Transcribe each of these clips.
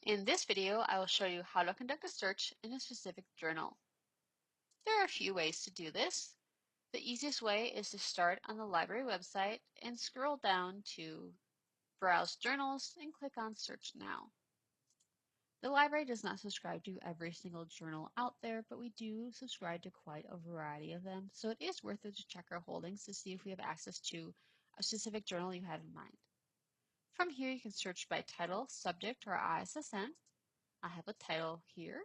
In this video, I will show you how to conduct a search in a specific journal. There are a few ways to do this. The easiest way is to start on the library website and scroll down to Browse Journals and click on Search Now. The library does not subscribe to every single journal out there, but we do subscribe to quite a variety of them, so it is worth it to check our holdings to see if we have access to a specific journal you had in mind. From here, you can search by title, subject, or ISSN. I have a title here.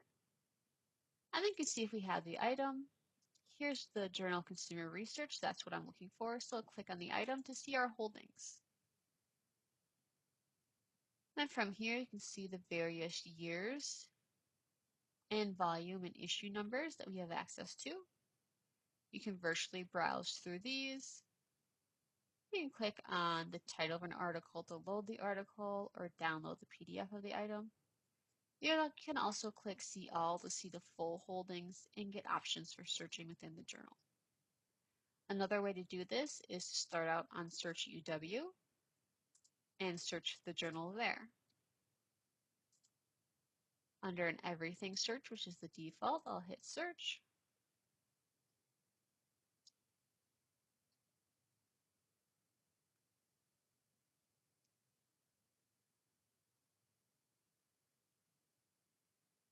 And then you can see if we have the item. Here's the Journal Consumer Research. That's what I'm looking for. So I'll click on the item to see our holdings. Then from here, you can see the various years and volume and issue numbers that we have access to. You can virtually browse through these. You can click on the title of an article to load the article or download the PDF of the item. You can also click See All to see the full holdings and get options for searching within the journal. Another way to do this is to start out on Search UW and search the journal there. Under an Everything search, which is the default, I'll hit Search.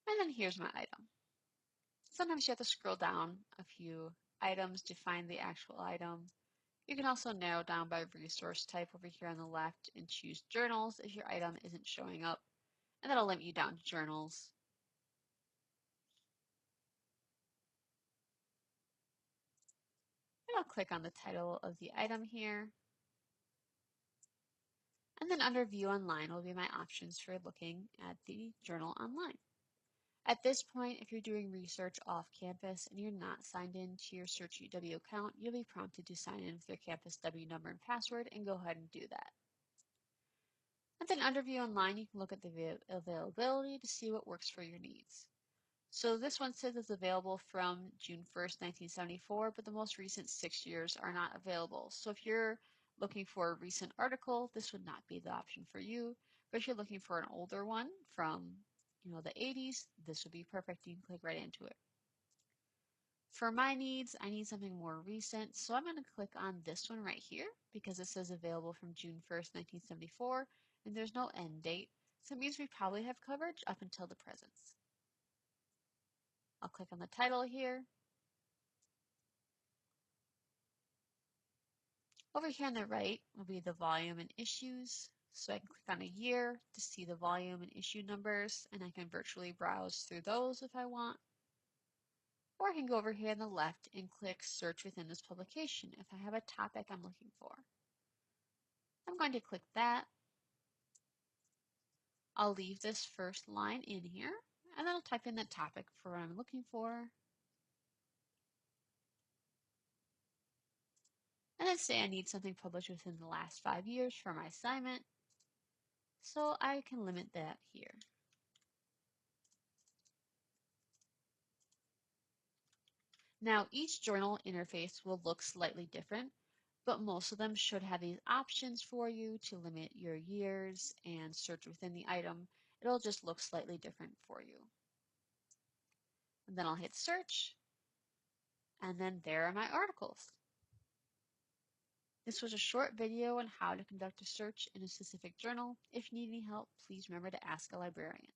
And then here's my item. Sometimes you have to scroll down a few items to find the actual item. You can also narrow down by resource type over here on the left and choose journals if your item isn't showing up, and that'll limit you down to journals. And I'll click on the title of the item here. And then under View Online will be my options for looking at the journal online. At this point, if you're doing research off campus and you're not signed in to your Search UW account, you'll be prompted to sign in with your Campus W number and password and go ahead and do that. And then under View Online, you can look at the availability to see what works for your needs. So this one says it's available from June 1st, 1974, but the most recent 6 years are not available. So if you're looking for a recent article, this would not be the option for you. But if you're looking for an older one from the 80s, this would be perfect. You can click right into it. For my needs, I need something more recent, so I'm going to click on this one right here because it says available from June 1st, 1974, and there's no end date, so it means we probably have coverage up until the present. I'll click on the title here. Over here on the right will be the volume and issues, so I can click on a year to see the volume and issue numbers, and I can virtually browse through those if I want. Or I can go over here on the left and click search within this publication if I have a topic I'm looking for. I'm going to click that. I'll leave this first line in here, and then I'll type in the topic for what I'm looking for. And then say I need something published within the last 5 years for my assignment, so I can limit that here. Now, each journal interface will look slightly different, but most of them should have these options for you to limit your years and search within the item. It'll just look slightly different for you. And then I'll hit search, and then there are my articles. This was a short video on how to conduct a search in a specific journal. If you need any help, please remember to ask a librarian.